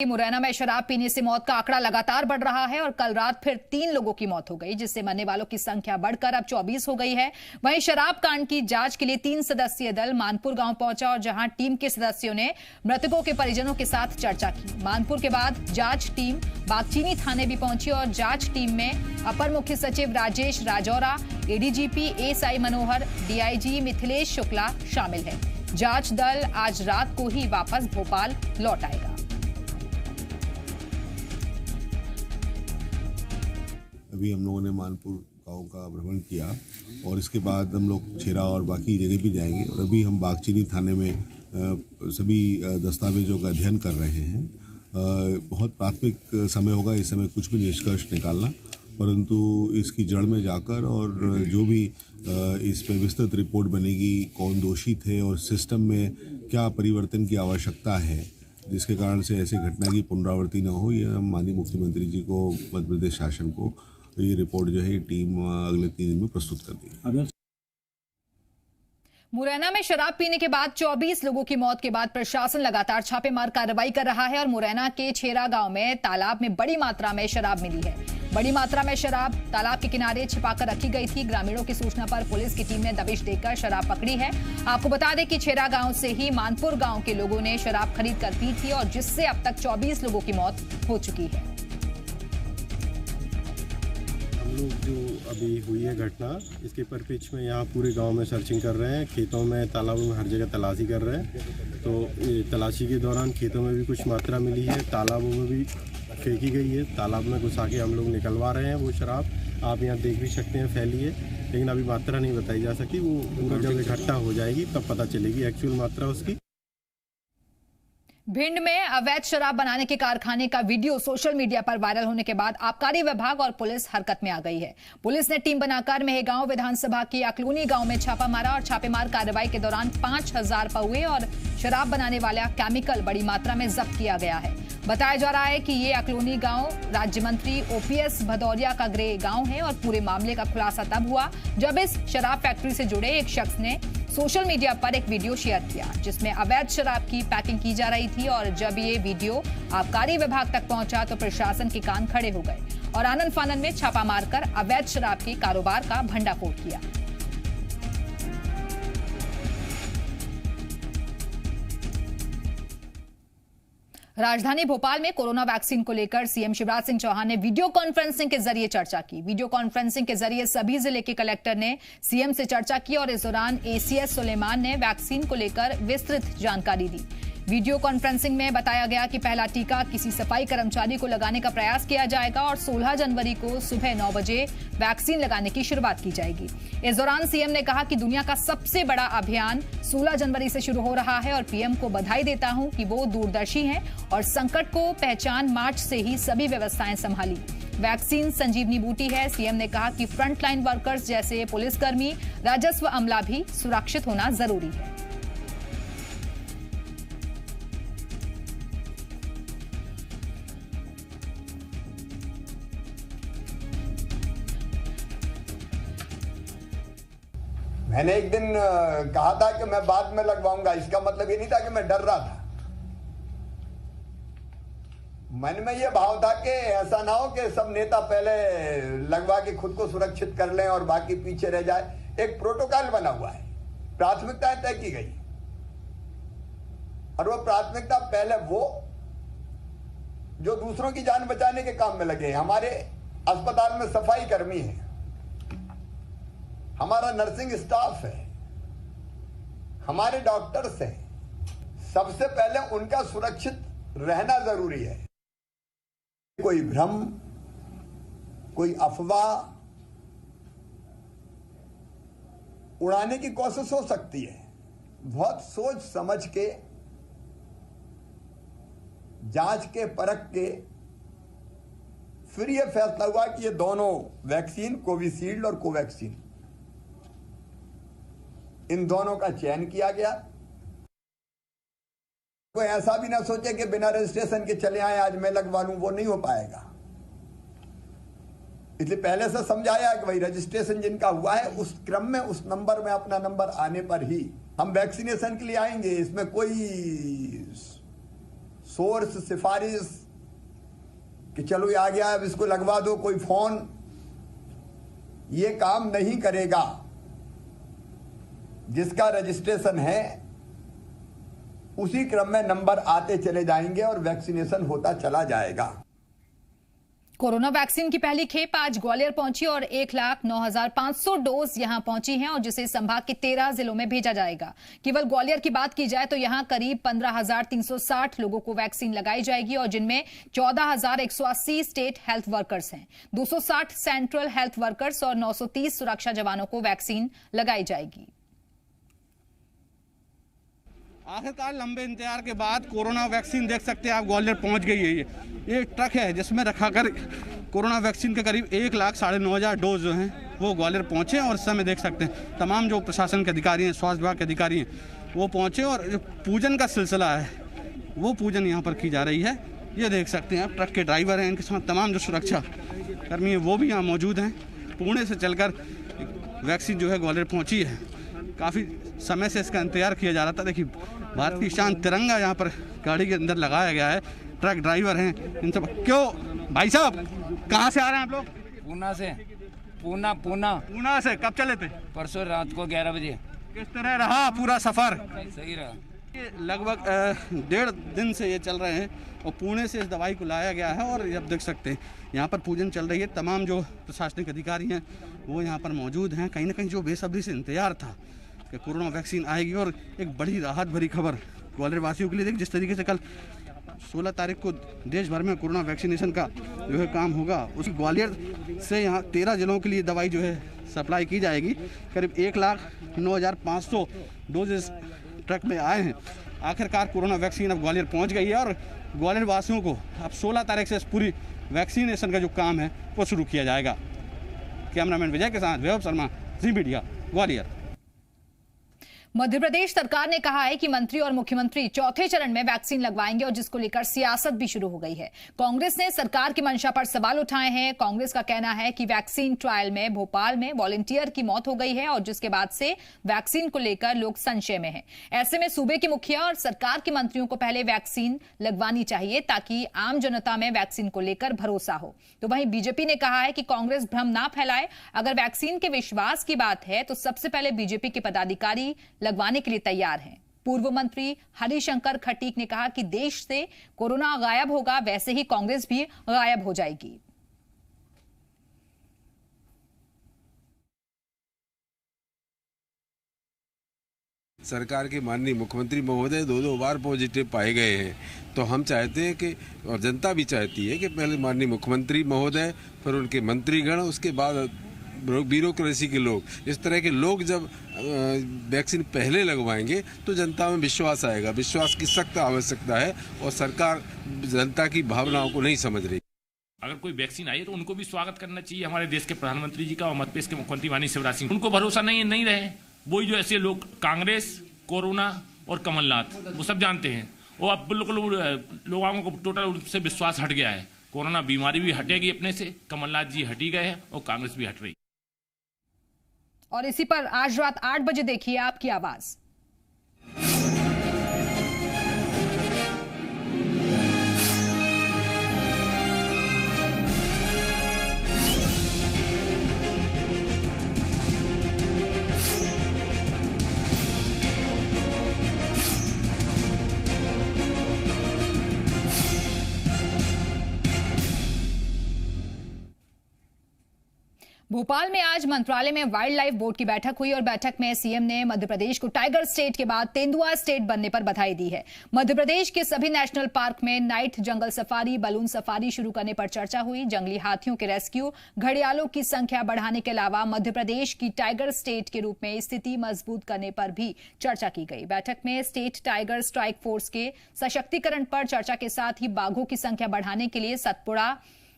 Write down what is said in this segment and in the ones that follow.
मुरैना में शराब पीने से मौत का आंकड़ा लगातार बढ़ रहा है और कल रात फिर 3 लोगों की मौत हो गई, जिससे मरने वालों की संख्या बढ़कर अब 24 हो गई है। वहीं शराब कांड की जांच के लिए 3 सदस्यीय दल मानपुर गांव पहुंचा और जहां टीम के सदस्यों ने मृतकों के परिजनों के साथ चर्चा की। मानपुर के बाद जांच टीम बागचीनी थाने भी पहुंची और जांच टीम में अपर मुख्य सचिव राजेश राजौरा, एडीजीपी एएसआई मनोहर, डीआईजी मिथिलेश शुक्ला शामिल है। जांच दल आज रात को ही वापस भोपाल लौट आएगा। अभी हम लोगों ने मानपुर गांव का भ्रमण किया और इसके बाद हम लोग छेरा और बाकी जगह भी जाएंगे और अभी हम बागचीनी थाने में सभी दस्तावेजों का अध्ययन कर रहे हैं। बहुत प्राथमिक समय होगा इस समय कुछ भी निष्कर्ष निकालना, परंतु इसकी जड़ में जाकर और जो भी इस पर विस्तृत रिपोर्ट बनेगी, कौन दोषी थे और सिस्टम में क्या परिवर्तन की आवश्यकता है जिसके कारण से ऐसी घटना की पुनरावृत्ति न हो, ये हम माननीय मुख्यमंत्री जी को, मध्य प्रदेश शासन को ये रिपोर्ट जो है टीम अगले 3 दिन में प्रस्तुत कर दी। मुरैना में शराब पीने के बाद 24 लोगों की मौत के बाद प्रशासन लगातार छापेमार कार्रवाई कर रहा है और मुरैना के छेरा गांव में तालाब में बड़ी मात्रा में शराब मिली है। बड़ी मात्रा में शराब तालाब के किनारे छिपाकर रखी गई थी। ग्रामीणों की सूचना पर पुलिस की टीम ने दबिश देकर शराब पकड़ी है। आपको बता दें कि छेरा गांव से ही मानपुर गांव के लोगों ने शराब खरीद कर पी थी और जिससे अब तक 24 लोगों की मौत हो चुकी है। लोग जो अभी हुई है घटना, इसके परिप्रेक्ष्य में यहाँ पूरे गांव में सर्चिंग कर रहे हैं, खेतों में, तालाबों में, हर जगह तलाशी कर रहे हैं। तो तलाशी के दौरान खेतों में भी कुछ मात्रा मिली है, तालाबों में भी फेंकी गई है। तालाब में घुसा के हम लोग निकलवा रहे हैं वो शराब, आप यहाँ देख भी सकते हैं फैली है, लेकिन अभी मात्रा नहीं बताई जा सकती। वो पूरा जब इकट्ठा हो जाएगी तब पता चलेगी एक्चुअल मात्रा उसकी। भिंड में अवैध शराब बनाने के कारखाने का वीडियो सोशल मीडिया पर वायरल होने के बाद आबकारी विभाग और पुलिस हरकत में आ गई है। पुलिस ने टीम बनाकर मेहगांव विधानसभा के अकलूनी गांव में छापा मारा और छापेमार कार्रवाई के दौरान 5000 पौवे और शराब बनाने वाला केमिकल बड़ी मात्रा में जब्त किया गया है। बताया जा रहा है कि ये अकलूनी गांव राज्य मंत्री ओपीएस भदौरिया का गृह गांव है और पूरे मामले का खुलासा तब हुआ जब इस शराब फैक्ट्री से जुड़े एक शख्स ने सोशल मीडिया पर एक वीडियो शेयर किया जिसमें अवैध शराब की पैकिंग की जा रही थी और जब ये वीडियो आबकारी विभाग तक पहुंचा तो प्रशासन के कान खड़े हो गए और आनन फानन में छापा मारकर अवैध शराब के कारोबार का भंडाफोड़ किया। राजधानी भोपाल में कोरोना वैक्सीन को लेकर सीएम शिवराज सिंह चौहान ने वीडियो कॉन्फ्रेंसिंग के जरिए चर्चा की। वीडियो कॉन्फ्रेंसिंग के जरिए सभी जिले के कलेक्टर ने सीएम से चर्चा की और इस दौरान एसीएस सुलेमान ने वैक्सीन को लेकर विस्तृत जानकारी दी। वीडियो कॉन्फ्रेंसिंग में बताया गया कि पहला टीका किसी सफाई कर्मचारी को लगाने का प्रयास किया जाएगा और 16 जनवरी को सुबह 9 बजे वैक्सीन लगाने की शुरुआत की जाएगी। इस दौरान सीएम ने कहा कि दुनिया का सबसे बड़ा अभियान 16 जनवरी से शुरू हो रहा है और पीएम को बधाई देता हूं कि वो दूरदर्शी हैं और संकट को पहचान मार्च से ही सभी व्यवस्थाएं संभाली। वैक्सीन संजीवनी बूटी है। सीएम ने कहा कि फ्रंटलाइन वर्कर्स जैसे पुलिसकर्मी, राजस्व अमला भी सुरक्षित होना जरूरी है। मैंने एक दिन कहा था कि मैं बाद में लगवाऊंगा, इसका मतलब ये नहीं था कि मैं डर रहा था। मन में ये भाव था कि ऐसा ना हो कि सब नेता पहले लगवा के खुद को सुरक्षित कर लें और बाकी पीछे रह जाए। एक प्रोटोकॉल बना हुआ है, प्राथमिकताएं तय की गई और वो प्राथमिकता पहले वो जो दूसरों की जान बचाने के काम में लगे। हमारे अस्पताल में सफाई कर्मी है, हमारा नर्सिंग स्टाफ है, हमारे डॉक्टर्स हैं, सबसे पहले उनका सुरक्षित रहना जरूरी है। कोई भ्रम, कोई अफवाह उड़ाने की कोशिश हो सकती है। बहुत सोच समझ के, जांच के, परख के फिर यह फैसला हुआ कि ये दोनों वैक्सीन, कोविशील्ड और कोवैक्सीन, इन दोनों का चयन किया गया। कोई ऐसा भी ना सोचे कि बिना रजिस्ट्रेशन के चले आए, आज मैं लगवा लूं, वो नहीं हो पाएगा। इसलिए पहले से समझाया कि भाई रजिस्ट्रेशन जिनका हुआ है उस क्रम में, उस नंबर में अपना नंबर आने पर ही हम वैक्सीनेशन के लिए आएंगे। इसमें कोई सोर्स सिफारिश कि चलो ये आ गया अब इसको लगवा दो, कोई फोन, ये काम नहीं करेगा। जिसका रजिस्ट्रेशन है उसी क्रम में नंबर आते चले जाएंगे और वैक्सीनेशन होता चला जाएगा। कोरोना वैक्सीन की पहली खेप आज ग्वालियर पहुंची और 1,09,500 डोज यहां पहुंची हैं और जिसे संभाग के 13 जिलों में भेजा जाएगा। केवल ग्वालियर की बात की जाए तो यहां करीब 15,360 लोगों को वैक्सीन लगाई जाएगी और जिनमें 14,180 स्टेट हेल्थ वर्कर्स हैं, 260 सेंट्रल हेल्थ वर्कर्स और 930 सुरक्षा जवानों को वैक्सीन लगाई जाएगी। आखिरकार लंबे इंतजार के बाद कोरोना वैक्सीन देख सकते हैं आप, ग्वालियर पहुंच गई है। ये ट्रक है जिसमें रखाकर कोरोना वैक्सीन के करीब 1,09,500 डोज जो हैं वो ग्वालियर पहुंचे और इस समय देख सकते हैं तमाम जो प्रशासन के अधिकारी हैं, स्वास्थ्य विभाग के अधिकारी हैं, वो पहुंचे और जो पूजन का सिलसिला है वो पूजन यहाँ पर की जा रही है। ये देख सकते हैं आप, ट्रक के ड्राइवर हैं, इनके साथ तमाम जो सुरक्षा कर्मी हैं वो भी यहाँ मौजूद हैं। पुणे से चलकर वैक्सीन जो है ग्वालियर पहुँची है। काफ़ी समय से इसका इंतजार किया जा रहा था। देखिए भारत की शान तिरंगा यहाँ पर गाड़ी के अंदर लगाया गया है। ट्रक ड्राइवर हैं, इन सब क्यों भाई साहब कहाँ से आ रहे हैं आप लोग? पूना से। पूना से कब चले थे? परसों रात को 11 बजे। किस तरह रहा पूरा सफर? सही रहा। ये लगभग 1.5 दिन से ये चल रहे हैं और पुणे से इस दवाई को लाया गया है और अब देख सकते हैं यहाँ पर पूजन चल रही है। तमाम जो प्रशासनिक अधिकारी हैं वो यहाँ पर मौजूद हैं। कहीं ना कहीं जो बेसब्री से इंतजार था कि कोरोना वैक्सीन आएगी और एक बड़ी राहत भरी खबर ग्वालियर वासियों के लिए। देखिए जिस तरीके से कल 16 तारीख को देश भर में कोरोना वैक्सीनेशन का जो है काम होगा, उस ग्वालियर से यहाँ 13 जिलों के लिए दवाई जो है सप्लाई की जाएगी। करीब 1,09,500 डोजेस ट्रक में आए हैं। आखिरकार कोरोना वैक्सीन अब ग्वालियर पहुँच गई है और ग्वालियर वासियों को अब 16 तारीख से इस पूरी वैक्सीनेशन का जो काम है वो शुरू किया जाएगा। कैमरामैन विजय के साथ वैभव शर्मा, जी मीडिया, ग्वालियर। मध्य प्रदेश सरकार ने कहा है कि मंत्री और मुख्यमंत्री चौथे चरण में वैक्सीन लगवाएंगे और जिसको लेकर सियासत भी शुरू हो गई है। कांग्रेस ने सरकार की मंशा पर सवाल उठाए हैं। कांग्रेस का कहना है कि वैक्सीन ट्रायल में भोपाल में वॉलंटियर की मौत हो गई है और जिसके बाद से वैक्सीन को लेकर लोग संशय में हैं। ऐसे में सूबे के मुखिया और सरकार के मंत्रियों को पहले वैक्सीन लगवानी चाहिए ताकि आम जनता में वैक्सीन को लेकर भरोसा हो। तो वहीं बीजेपी ने कहा है कि कांग्रेस भ्रम ना फैलाए। अगर वैक्सीन के विश्वास की बात है तो सबसे पहले बीजेपी के पदाधिकारी लगवाने के लिए तैयार हैं। पूर्व मंत्री हरिशंकर खटीक ने कहा कि देश से कोरोना गायब होगा वैसे ही कांग्रेस भी गायब हो जाएगी। सरकार के माननीय मुख्यमंत्री महोदय 2 बार पॉजिटिव पाए गए हैं, तो हम चाहते हैं कि, और जनता भी चाहती है कि पहले माननीय मुख्यमंत्री महोदय, फिर उनके मंत्रीगण, उसके बाद ब्यूरोक्रेसी के लोग, इस तरह के लोग जब वैक्सीन पहले लगवाएंगे तो जनता में विश्वास आएगा। विश्वास की सख्त आवश्यकता है और सरकार जनता की भावनाओं को नहीं समझ रही। अगर कोई वैक्सीन आई है तो उनको भी स्वागत करना चाहिए हमारे देश के प्रधानमंत्री जी का और मध्य प्रदेश के मुख्यमंत्री माननीय शिवराज सिंह। उनको भरोसा नहीं रहे, वही जो ऐसे लोग कांग्रेस, कोरोना और कमलनाथ, वो सब जानते हैं। वो अब बिल्कुल लोगों को टोटल उनसे विश्वास हट गया है। कोरोना बीमारी भी हटेगी अपने से, कमलनाथ जी हट ही गए हैं और कांग्रेस भी हट रही। और इसी पर आज रात 8 बजे देखिए आपकी आवाज। भोपाल में आज मंत्रालय में वाइल्ड लाइफ बोर्ड की बैठक हुई और बैठक में सीएम ने मध्य प्रदेश को टाइगर स्टेट के बाद तेंदुआ स्टेट बनने पर बधाई दी है। मध्य प्रदेश के सभी नेशनल पार्क में नाइट जंगल सफारी, बलून सफारी शुरू करने पर चर्चा हुई। जंगली हाथियों के रेस्क्यू, घड़ियालों की संख्या बढ़ाने के अलावा मध्य प्रदेश की टाइगर स्टेट के रूप में स्थिति मजबूत करने पर भी चर्चा की गई। बैठक में स्टेट टाइगर स्ट्राइक फोर्स के सशक्तिकरण पर चर्चा के साथ ही बाघों की संख्या बढ़ाने के लिए सतपुड़ा,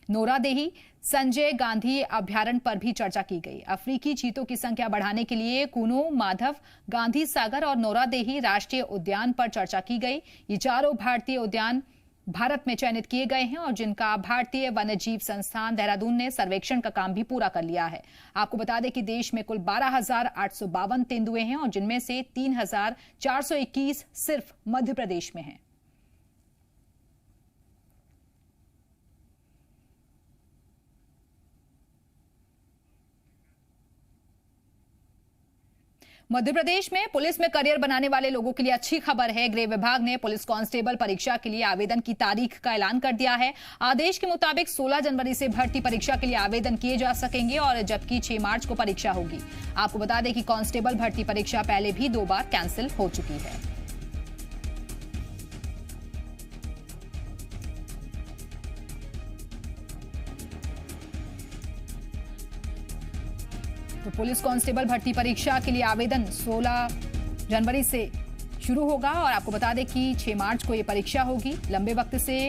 नोरादेही, संजय गांधी अभ्यारण्य पर भी चर्चा की गई। अफ्रीकी चीतों की संख्या बढ़ाने के लिए कूनो, माधव, गांधी सागर और नोरादेही राष्ट्रीय उद्यान पर चर्चा की गई। ये चारों भारतीय उद्यान भारत में चयनित किए गए हैं और जिनका भारतीय वन्यजीव संस्थान देहरादून ने सर्वेक्षण का काम भी पूरा कर लिया है। आपको बता दें कि देश में कुल 12,852 तेंदुए हैं और जिनमें से 3,421 सिर्फ मध्य प्रदेश में हैं। मध्य प्रदेश में पुलिस में करियर बनाने वाले लोगों के लिए अच्छी खबर है। गृह विभाग ने पुलिस कांस्टेबल परीक्षा के लिए आवेदन की तारीख का ऐलान कर दिया है। आदेश के मुताबिक 16 जनवरी से भर्ती परीक्षा के लिए आवेदन किए जा सकेंगे और जबकि 6 मार्च को परीक्षा होगी। आपको बता दें कि कांस्टेबल भर्ती परीक्षा पहले भी 2 बार कैंसिल हो चुकी है। तो पुलिस कांस्टेबल भर्ती परीक्षा के लिए आवेदन 16 जनवरी से शुरू होगा और आपको बता दें कि 6 मार्च को यह परीक्षा होगी। लंबे वक्त से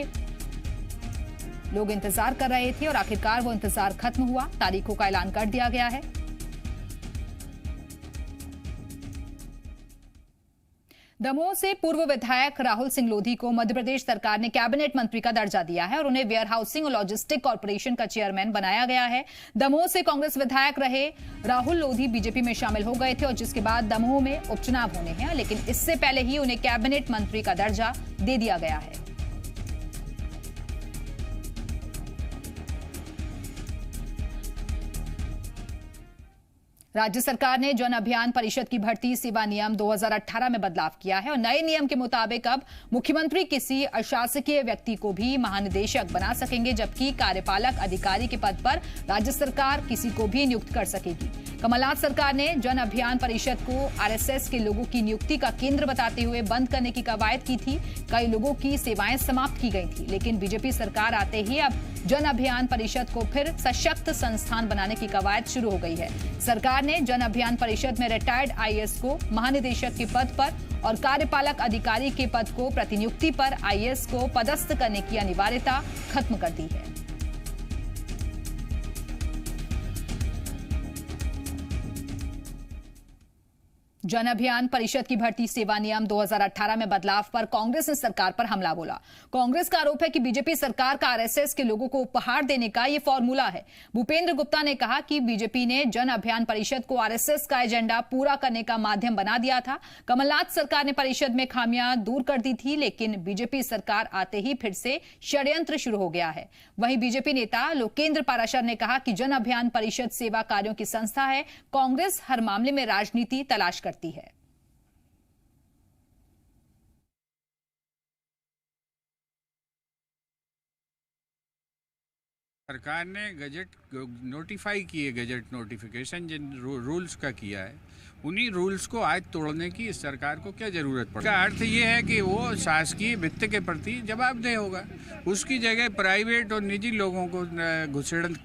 लोग इंतजार कर रहे थे और आखिरकार वो इंतजार खत्म हुआ। तारीखों का ऐलान कर दिया गया है। दमोह से पूर्व विधायक राहुल सिंह लोधी को मध्य प्रदेश सरकार ने कैबिनेट मंत्री का दर्जा दिया है और उन्हें वेयर हाउसिंग और लॉजिस्टिक कॉर्पोरेशन का चेयरमैन बनाया गया है। दमोह से कांग्रेस विधायक रहे राहुल लोधी बीजेपी में शामिल हो गए थे और जिसके बाद दमोह में उपचुनाव होने हैं, लेकिन इससे पहले ही उन्हें कैबिनेट मंत्री का दर्जा दे दिया गया है। राज्य सरकार ने जन अभियान परिषद की भर्ती सेवा नियम 2018 में बदलाव किया है और नए नियम के मुताबिक अब मुख्यमंत्री किसी अशासकीय व्यक्ति को भी महानिदेशक बना सकेंगे, जबकि कार्यपालक अधिकारी के पद पर राज्य सरकार किसी को भी नियुक्त कर सकेगी। कमलनाथ सरकार ने जन अभियान परिषद को आरएसएस के लोगों की नियुक्ति का केंद्र बताते हुए बंद करने की कवायद की थी। कई लोगों की सेवाएं समाप्त की गई थी, लेकिन बीजेपी सरकार आते ही अब जन अभियान परिषद को फिर सशक्त संस्थान बनाने की कवायद शुरू हो गई है। सरकार ने जन अभियान परिषद में रिटायर्ड आईएएस को महानिदेशक के पद पर और कार्यपालक अधिकारी के पद को प्रतिनियुक्ति पर आईएएस को पदस्थ करने की अनिवार्यता खत्म कर दी है। जन अभियान परिषद की भर्ती सेवा नियम 2018 में बदलाव पर कांग्रेस ने सरकार पर हमला बोला। कांग्रेस का आरोप है कि बीजेपी सरकार का आरएसएस के लोगों को उपहार देने का ये फॉर्मूला है। भूपेंद्र गुप्ता ने कहा कि बीजेपी ने जन अभियान परिषद को आरएसएस का एजेंडा पूरा करने का माध्यम बना दिया था। कमलनाथ सरकार ने परिषद में खामियां दूर कर दी थी, लेकिन बीजेपी सरकार आते ही फिर से षड्यंत्र शुरू हो गया है। वहीं बीजेपी नेता लोकेंद्र पाराशर ने कहा कि जन अभियान परिषद सेवा कार्यों की संस्था है। कांग्रेस हर मामले में राजनीति तलाश करती है। सरकार ने गजट नोटिफाई किए, गजट नोटिफिकेशन जिन रूल्स का किया है, उन्हीं रूल्स को आज तोड़ने की इस सरकार को क्या जरूरत पड़ी। इसका अर्थ ये है कि वो शासकीय वित्त के प्रति जवाबदेह होगा। उसकी जगह प्राइवेट और निजी लोगों को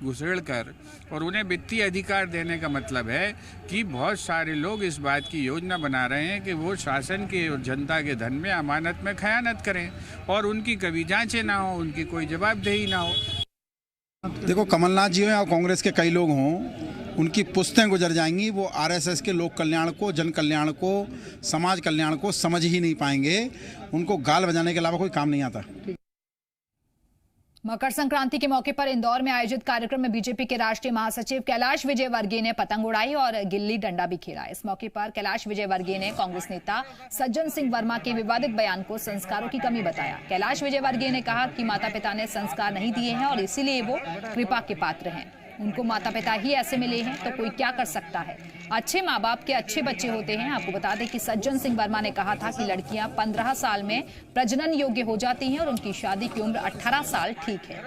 घुसेड़ कर और उन्हें वित्तीय अधिकार देने का मतलब है कि बहुत सारे लोग इस बात की योजना बना रहे हैं कि वो शासन के और जनता के धन में, अमानत में खयानत करें और उनकी कभी जांचें ना हो, उनकी कोई जवाबदेही ना हो। देखो, कमलनाथ जी हो या कांग्रेस के कई लोग हों, उनकी पुश्तें गुजर जाएंगी। वो आरएसएस के लोक कल्याण को, जन कल्याण को, समाज कल्याण को समझ ही नहीं पाएंगे। उनको गाल बजाने के अलावा कोई काम नहीं आता। मकर संक्रांति के मौके पर इंदौर में आयोजित कार्यक्रम में बीजेपी के राष्ट्रीय महासचिव कैलाश विजयवर्गीय ने पतंग उड़ाई और गिल्ली डंडा भी खेला। इस मौके पर कैलाश विजयवर्गीय ने कांग्रेस नेता सज्जन सिंह वर्मा के विवादित बयान को संस्कारों की कमी बताया। कैलाश विजयवर्गीय ने कहा कि माता पिता ने संस्कार नहीं दिए हैं और इसीलिए वो कृपा के पात्र हैं। उनको माता पिता ही ऐसे मिले हैं तो कोई क्या कर सकता है। अच्छे माँ बाप के अच्छे बच्चे होते हैं। आपको बता दें कि सज्जन सिंह वर्मा ने कहा था कि लड़कियां 15 साल में प्रजनन योग्य हो जाती हैं और उनकी शादी की उम्र 18 साल ठीक है।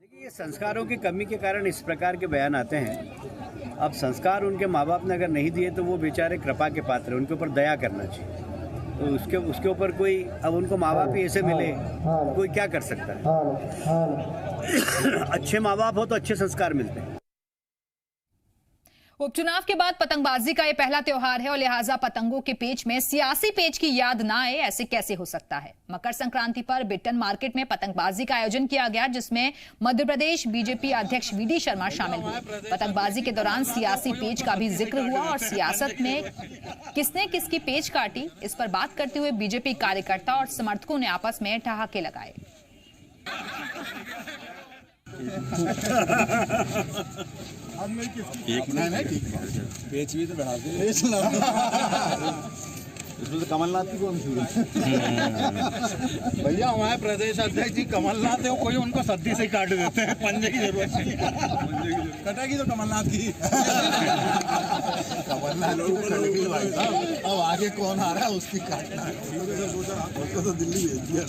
देखिए, ये संस्कारों की कमी के कारण इस प्रकार के बयान आते हैं। अब संस्कार उनके माँ बाप ने अगर नहीं दिए तो वो बेचारे कृपा के पात्र हैं, उनके ऊपर दया करना चाहिए। तो उसके ऊपर कोई, अब उनको माँ बाप ही ऐसे मिले, कोई क्या कर सकता है। अच्छे माँ बाप हो तो अच्छे संस्कार मिलते हैं। उपचुनाव के बाद पतंगबाजी का यह पहला त्योहार है और लिहाजा पतंगों के पेच में सियासी पेच की याद ना आए, ऐसे कैसे हो सकता है। मकर संक्रांति पर बिट्टन मार्केट में पतंगबाजी का आयोजन किया गया, जिसमें मध्य प्रदेश बीजेपी अध्यक्ष वीडी शर्मा शामिल हुए। पतंगबाजी के दौरान सियासी पेच का भी जिक्र हुआ और सियासत में किसने किसकी पेच काटी, इस पर बात करते हुए बीजेपी कार्यकर्ता और समर्थकों ने आपस में ठहाके लगाए। पेच भी तो बढ़ा दे। इसमें कमलनाथ की कौन सी भैया हमारे प्रदेश अध्यक्ष जी कमलनाथ है, कोई उनको सद्दी से काट देते हैं, पंजे की जरूरत नहीं कटेगी तो कमलनाथ की कमलनाथ भाई साहब, अब आगे कौन आ रहा है उसकी काटना है, उसको तो दिल्ली भेज दिया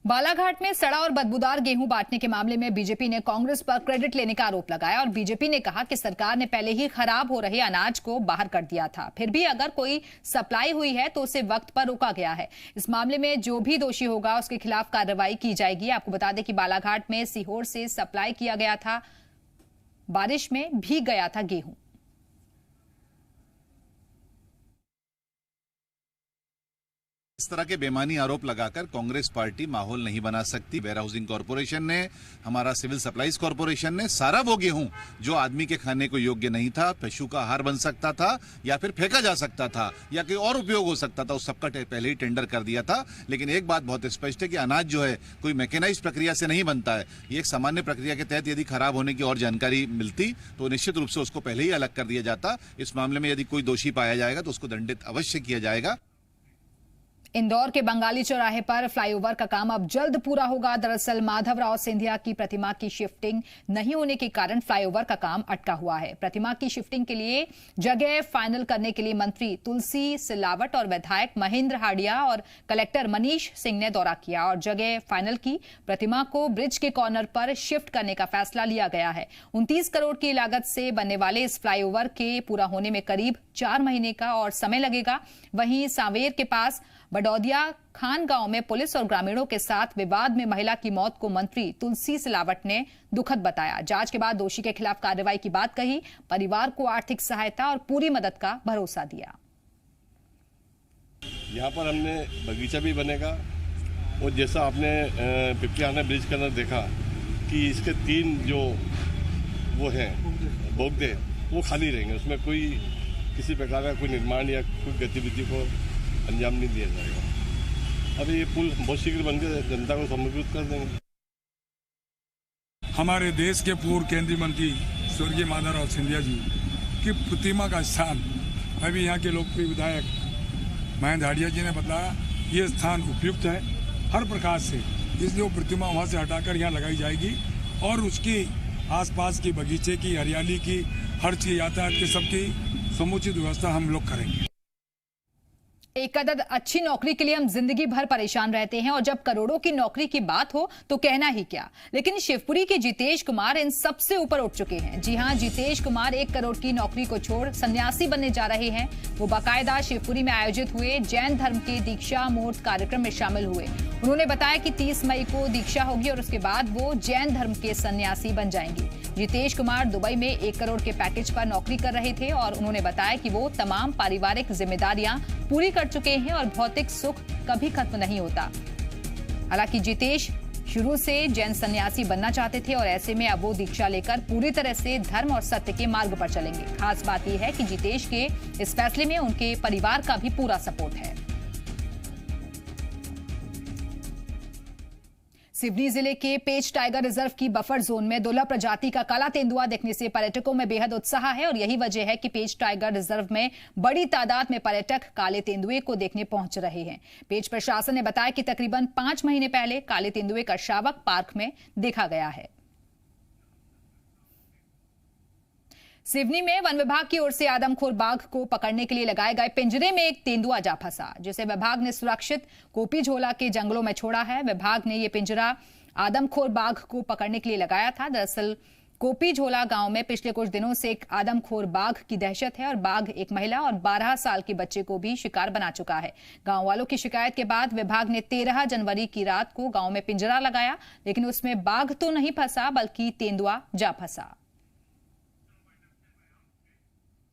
बालाघाट में सड़ा और बदबूदार गेहूं बांटने के मामले में बीजेपी ने कांग्रेस पर क्रेडिट लेने का आरोप लगाया और बीजेपी ने कहा कि सरकार ने पहले ही खराब हो रहे अनाज को बाहर कर दिया था, फिर भी अगर कोई सप्लाई हुई है तो उसे वक्त पर रोका गया है। इस मामले में जो भी दोषी होगा उसके खिलाफ कार्रवाई की जाएगी। आपको बता दें कि बालाघाट में सीहोर से सप्लाई किया गया था, बारिश में भीग गया था गेहूं। इस तरह के बेमानी आरोप लगाकर कांग्रेस पार्टी माहौल नहीं बना सकती। वेयर हाउसिंग कॉर्पोरेशन ने, हमारा सिविल सप्लाईज कॉर्पोरेशन ने सारा वो गेहूं जो आदमी के खाने को योग्य नहीं था, पशु का आहार बन सकता था या फिर फेंका जा सकता था या कोई और उपयोग हो सकता था, उस सबका पहले ही टेंडर कर दिया था। लेकिन एक बात बहुत स्पष्ट है कि अनाज जो है कोई मैकेनाइज्ड प्रक्रिया से नहीं बनता है। ये एक सामान्य प्रक्रिया के तहत यदि खराब होने की और जानकारी मिलती तो निश्चित रूप से उसको पहले ही अलग कर दिया जाता। इस मामले में यदि कोई दोषी पाया जाएगा तो उसको दंडित अवश्य किया जाएगा। इंदौर के बंगाली चौराहे पर फ्लाईओवर का काम अब जल्द पूरा होगा। दरअसल माधवराव सिंधिया की प्रतिमा की शिफ्टिंग नहीं होने के कारण फ्लाईओवर का काम अटका हुआ है। प्रतिमा की शिफ्टिंग के लिए जगह फाइनल करने के लिए मंत्री तुलसी सिलावट और विधायक महेंद्र हाडिया और कलेक्टर मनीष सिंह ने दौरा किया और जगह फाइनल की। प्रतिमा को ब्रिज के कॉर्नर पर शिफ्ट करने का फैसला लिया गया है। 29 करोड़ की लागत से बनने वाले इस फ्लाईओवर के पूरा होने में करीब 4 महीने का और समय लगेगा। वहीं सांवेर के पास बडौदिया खान गांव में पुलिस और ग्रामीणों के साथ विवाद में महिला की मौत को मंत्री तुलसी सिलावट ने दुखद बताया। जांच के बाद दोषी के खिलाफ कार्रवाई की बात कही, परिवार को आर्थिक सहायता और पूरी मदद का भरोसा दिया। यहाँ पर हमने बगीचा भी बनेगा और जैसा आपने पिपलियाना ब्रिज के अंदर देखा कि इसके 3 जो वो हैं बोगदे वो खाली रहेंगे, उसमें कोई किसी प्रकार का कोई निर्माण या कोई गतिविधि को अंजाम नहीं दिया जाएगा। अभी ये पुल बहुत शीघ्र बनकर जनता को समर्पित कर देंगे। हमारे देश के पूर्व केंद्रीय मंत्री स्वर्गीय माधवराव सिंधिया जी की प्रतिमा का स्थान अभी यहाँ के लोकप्रिय विधायक महेंद्र हाडिया जी ने बताया ये स्थान उपयुक्त है हर प्रकार से, इसलिए वो प्रतिमा वहाँ से हटाकर यहाँ लगाई जाएगी और उसकी आसपास की बगीचे की, हरियाली की, हर चीज, यातायात की, सबकी समुचित व्यवस्था हम लोग करेंगे। एक अदद अच्छी नौकरी के लिए हम जिंदगी भर परेशान रहते हैं और जब करोड़ों की नौकरी की बात हो तो कहना ही क्या। लेकिन शिवपुरी के जितेश कुमार इन सबसे ऊपर उठ चुके हैं। जी हां, जितेश कुमार 1 करोड़ की नौकरी को छोड़ सन्यासी बनने जा रहे हैं। वो बाकायदा शिवपुरी में आयोजित हुए जैन धर्म के दीक्षा मुहूर्त कार्यक्रम में शामिल हुए। उन्होंने बताया कि 30 मई को दीक्षा होगी और उसके बाद वो जैन धर्म के सन्यासी बन जाएंगे। जितेश कुमार दुबई में 1 करोड़ के पैकेज पर नौकरी कर रहे थे और उन्होंने बताया कि वो तमाम पारिवारिक जिम्मेदारियां पूरी कर चुके हैं और भौतिक सुख कभी खत्म नहीं होता। हालांकि जितेश शुरू से जैन सन्यासी बनना चाहते थे और ऐसे में अब वो दीक्षा लेकर पूरी तरह से धर्म और सत्य के मार्ग पर चलेंगे। खास बात यह है कि जितेश के इस फैसले में उनके परिवार का भी पूरा सपोर्ट है। सिवनी जिले के पेच टाइगर रिजर्व की बफर जोन में दुर्लभ प्रजाति का काला तेंदुआ देखने से पर्यटकों में बेहद उत्साह है और यही वजह है कि पेच टाइगर रिजर्व में बड़ी तादाद में पर्यटक काले तेंदुए को देखने पहुंच रहे हैं। पेच प्रशासन ने बताया कि तकरीबन 5 महीने पहले काले तेंदुए का शावक पार्क में देखा गया है। सिवनी में वन विभाग की ओर से आदमखोर बाघ को पकड़ने के लिए लगाए गए पिंजरे में एक तेंदुआ जा फंसा, जिसे विभाग ने सुरक्षित कोपी झोला के जंगलों में छोड़ा है। विभाग ने यह पिंजरा आदमखोर बाघ को पकड़ने के लिए लगाया था। दरअसल कोपी झोला गांव में पिछले कुछ दिनों से एक आदमखोर बाघ की दहशत है और बाघ एक महिला और 12 साल के बच्चे को भी शिकार बना चुका है। गांव वालों की शिकायत के बाद विभाग ने 13 जनवरी की रात को गांव में पिंजरा लगाया, लेकिन उसमें बाघ तो नहीं फंसा बल्कि तेंदुआ जा फंसा।